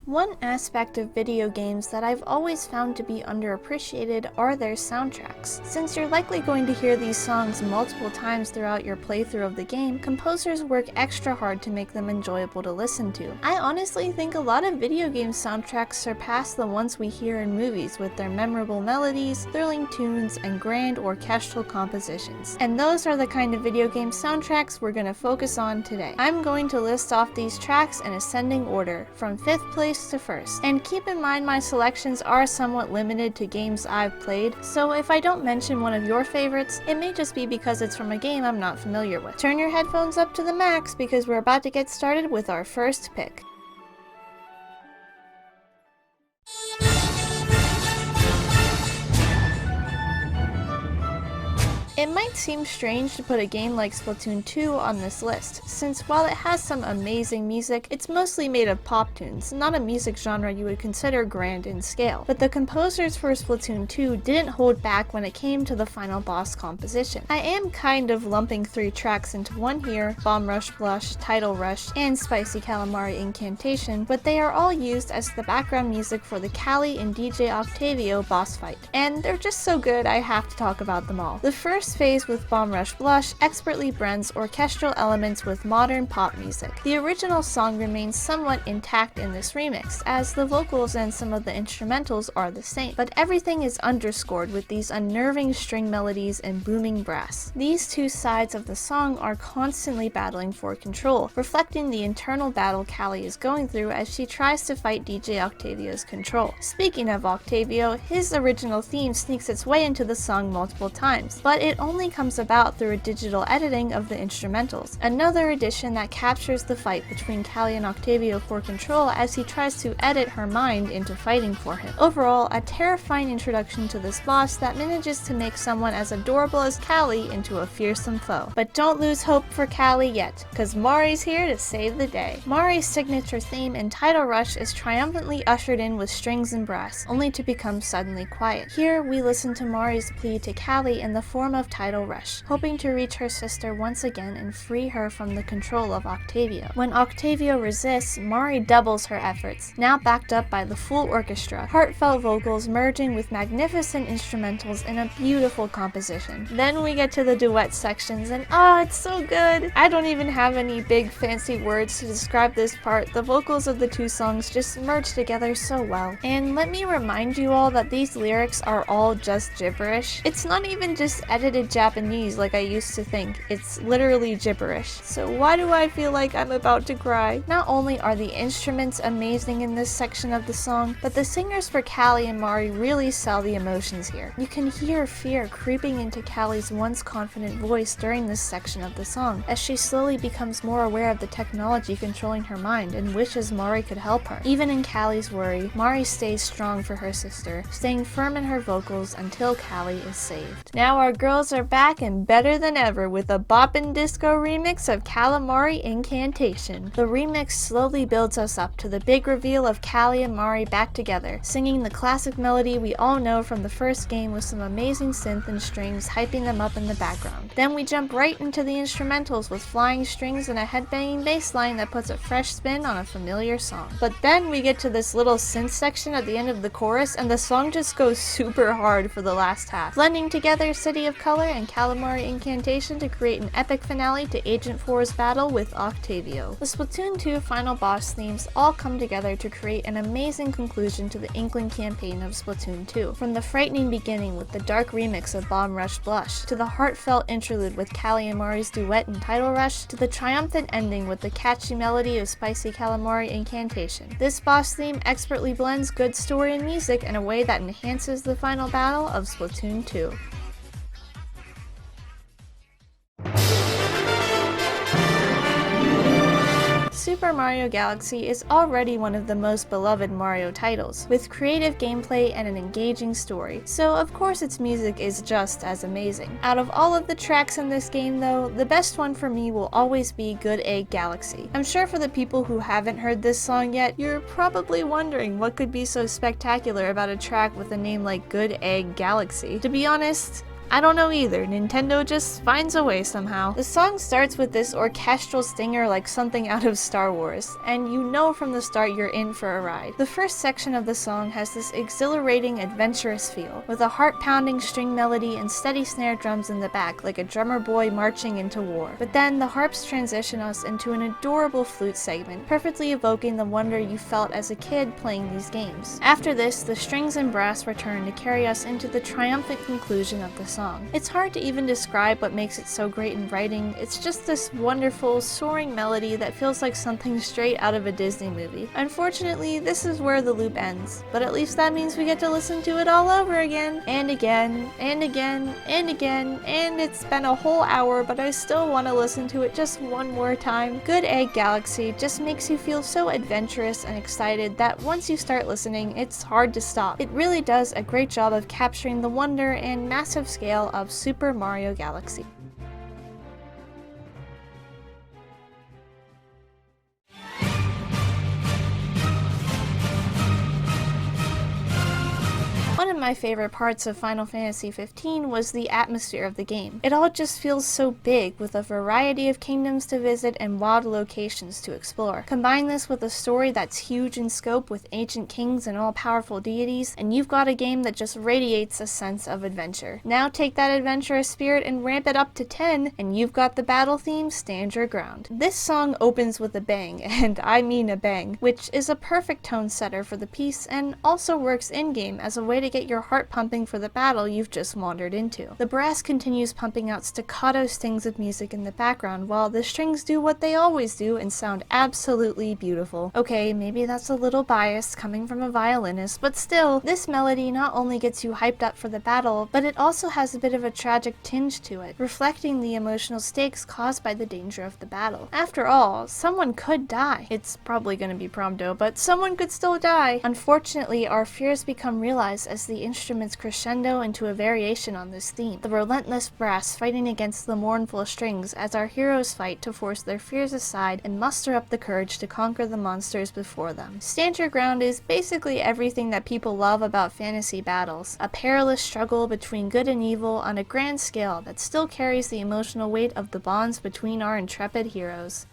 One aspect of video games that I've always found to be underappreciated are their soundtracks. Since you're likely going to hear these songs multiple times throughout your playthrough of the game, composers work extra hard to make them enjoyable to listen to. I honestly think a lot of video game soundtracks surpass the ones we hear in movies with their memorable melodies, thrilling tunes, and grand orchestral compositions. And those are the kind of video game soundtracks we're going to focus on today. I'm going to list off these tracks in ascending order, from 5th place to 1st. And keep in mind my selections are somewhat limited to games I've played, so if I don't mention one of your favorites, it may just be because it's from a game I'm not familiar with. Turn your headphones up to the max because we're about to get started with our first pick. It might seem strange to put a game like Splatoon 2 on this list, since while it has some amazing music, it's mostly made of pop tunes, not a music genre you would consider grand in scale. But the composers for Splatoon 2 didn't hold back when it came to the final boss composition. I am kind of lumping 3 tracks into one here, Bomb Rush Blush, Title Rush, and Spicy Calamari Incantation, but they are all used as the background music for the Callie and DJ Octavio boss fight. And they're just so good I have to talk about them all. The first phase with Bomb Rush Blush expertly blends orchestral elements with modern pop music. The original song remains somewhat intact in this remix, as the vocals and some of the instrumentals are the same, but everything is underscored with these unnerving string melodies and booming brass. These two sides of the song are constantly battling for control, reflecting the internal battle Callie is going through as she tries to fight DJ Octavio's control. Speaking of Octavio, his original theme sneaks its way into the song multiple times, but it only comes about through a digital editing of the instrumentals, another addition that captures the fight between Callie and Octavio for control as he tries to edit her mind into fighting for him. Overall, a terrifying introduction to this boss that manages to make someone as adorable as Callie into a fearsome foe. But don't lose hope for Callie yet, cause Mari's here to save the day. Mari's signature theme in Title Rush is triumphantly ushered in with strings and brass, only to become suddenly quiet. Here, we listen to Mari's plea to Callie in the form of Title Rush, hoping to reach her sister once again and free her from the control of Octavio. When Octavio resists, Mari doubles her efforts, now backed up by the full orchestra, heartfelt vocals merging with magnificent instrumentals in a beautiful composition. Then we get to the duet sections and it's so good! I don't even have any big fancy words to describe this part. The vocals of the two songs just merge together so well. And let me remind you all that these lyrics are all just gibberish. It's not even just edited Japanese like I used to think. It's literally gibberish. So why do I feel like I'm about to cry? Not only are the instruments amazing in this section of the song, but the singers for Callie and Mari really sell the emotions here. You can hear fear creeping into Callie's once confident voice during this section of the song, as she slowly becomes more aware of the technology controlling her mind and wishes Mari could help her. Even in Callie's worry, Mari stays strong for her sister, staying firm in her vocals until Callie is saved. Now our girls are back and better than ever with a boppin' disco remix of Calamari Incantation. The remix slowly builds us up to the big reveal of Callie and Mari back together, singing the classic melody we all know from the first game with some amazing synth and strings hyping them up in the background. Then we jump right into the instrumentals with flying strings and a headbanging bass line that puts a fresh spin on a familiar song. But then we get to this little synth section at the end of the chorus and the song just goes super hard for the last half, blending together City of Color and Calamari Incantation to create an epic finale to Agent 4's battle with Octavio. The Splatoon 2 final boss themes all come together to create an amazing conclusion to the Inkling campaign of Splatoon 2. From the frightening beginning with the dark remix of Bomb Rush Blush, to the heartfelt interlude with Callie and Mari's duet in Title Rush, to the triumphant ending with the catchy melody of Spicy Calamari Incantation. This boss theme expertly blends good story and music in a way that enhances the final battle of Splatoon 2. Super Mario Galaxy is already one of the most beloved Mario titles, with creative gameplay and an engaging story, so of course its music is just as amazing. Out of all of the tracks in this game though, the best one for me will always be Good Egg Galaxy. I'm sure for the people who haven't heard this song yet, you're probably wondering what could be so spectacular about a track with a name like Good Egg Galaxy. To be honest, I don't know either, Nintendo just finds a way somehow. The song starts with this orchestral stinger like something out of Star Wars, and you know from the start you're in for a ride. The first section of the song has this exhilarating, adventurous feel, with a heart-pounding string melody and steady snare drums in the back like a drummer boy marching into war. But then the harps transition us into an adorable flute segment, perfectly evoking the wonder you felt as a kid playing these games. After this, the strings and brass return to carry us into the triumphant conclusion of the song. It's hard to even describe what makes it so great in writing. It's just this wonderful, soaring melody that feels like something straight out of a Disney movie. Unfortunately, this is where the loop ends, but at least that means we get to listen to it all over again, and again, and again, and again, and it's been a whole hour, but I still want to listen to it just one more time. Good Egg Galaxy just makes you feel so adventurous and excited that once you start listening, it's hard to stop. It really does a great job of capturing the wonder and massive scale of Super Mario Galaxy. One of my favorite parts of Final Fantasy XV was the atmosphere of the game. It all just feels so big, with a variety of kingdoms to visit and wild locations to explore. Combine this with a story that's huge in scope with ancient kings and all-powerful deities, and you've got a game that just radiates a sense of adventure. Now take that adventurous spirit and ramp it up to 10, and you've got the battle theme, Stand Your Ground. This song opens with a bang, and I mean a bang, which is a perfect tone setter for the piece and also works in-game as a way to get your heart pumping for the battle you've just wandered into. The brass continues pumping out staccato stings of music in the background while the strings do what they always do and sound absolutely beautiful. Okay, maybe that's a little biased coming from a violinist, but still, this melody not only gets you hyped up for the battle, but it also has a bit of a tragic tinge to it, reflecting the emotional stakes caused by the danger of the battle. After all, someone could die. It's probably gonna be Prompto, but someone could still die. Unfortunately, our fears become realized as the instruments crescendo into a variation on this theme, the relentless brass fighting against the mournful strings as our heroes fight to force their fears aside and muster up the courage to conquer the monsters before them. Stand Your Ground is basically everything that people love about fantasy battles, a perilous struggle between good and evil on a grand scale that still carries the emotional weight of the bonds between our intrepid heroes.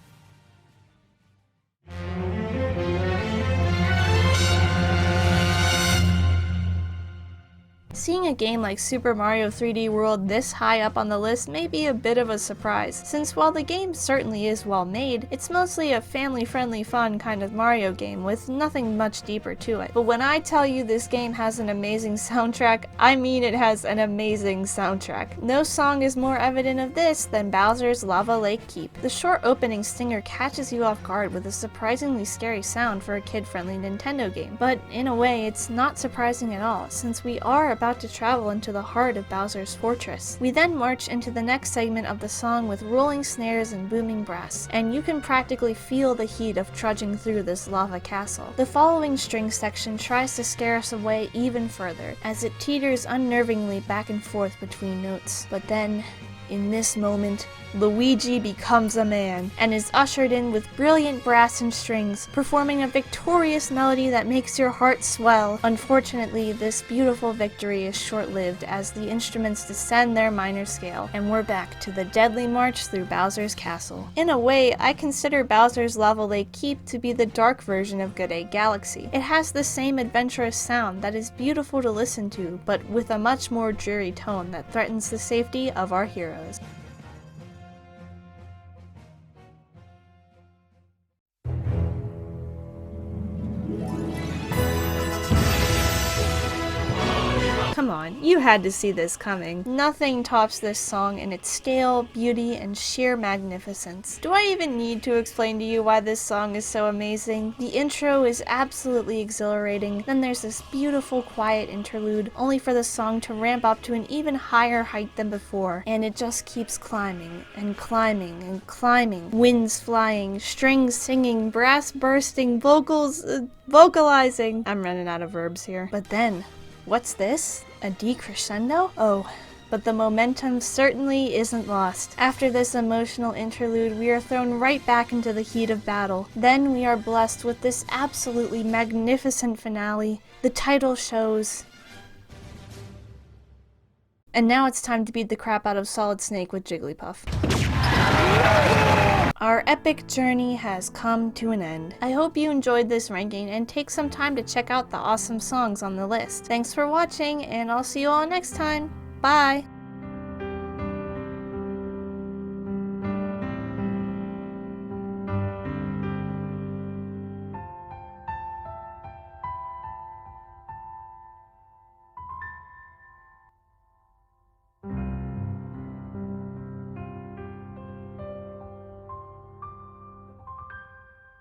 Seeing a game like Super Mario 3D World this high up on the list may be a bit of a surprise, since while the game certainly is well made, it's mostly a family-friendly fun kind of Mario game with nothing much deeper to it. But when I tell you this game has an amazing soundtrack, I mean it has an amazing soundtrack. No song is more evident of this than Bowser's Lava Lake Keep. The short opening stinger catches you off guard with a surprisingly scary sound for a kid-friendly Nintendo game, but in a way it's not surprising at all, since we are about to travel into the heart of Bowser's fortress. We then march into the next segment of the song with rolling snares and booming brass, and you can practically feel the heat of trudging through this lava castle. The following string section tries to scare us away even further, as it teeters unnervingly back and forth between notes. But then, in this moment, Luigi becomes a man, and is ushered in with brilliant brass and strings, performing a victorious melody that makes your heart swell. Unfortunately, this beautiful victory is short-lived as the instruments descend their minor scale, and we're back to the deadly march through Bowser's castle. In a way, I consider Bowser's Lava Lake Keep to be the dark version of Good Egg Galaxy. It has the same adventurous sound that is beautiful to listen to, but with a much more dreary tone that threatens the safety of our heroes. Come on, you had to see this coming. Nothing tops this song in its scale, beauty, and sheer magnificence. Do I even need to explain to you why this song is so amazing? The intro is absolutely exhilarating, then there's this beautiful quiet interlude, only for the song to ramp up to an even higher height than before, and it just keeps climbing, and climbing, and climbing. Winds flying, strings singing, brass bursting, vocalizing. I'm running out of verbs here. But then, what's this? A decrescendo? Oh, but the momentum certainly isn't lost. After this emotional interlude, we are thrown right back into the heat of battle. Then we are blessed with this absolutely magnificent finale. The title shows, And now it's time to beat the crap out of Solid Snake with Jigglypuff. Our epic journey has come to an end. I hope you enjoyed this ranking and take some time to check out the awesome songs on the list. Thanks for watching, and I'll see you all next time. Bye!